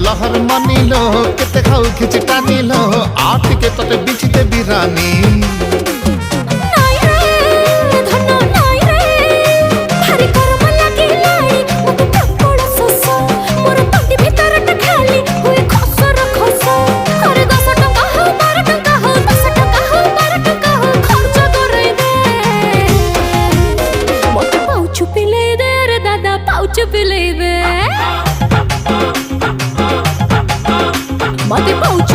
लहर मानिलो केते खाऊ खिच टानिलो आठ के तते बिछते बिरानी Mate pouch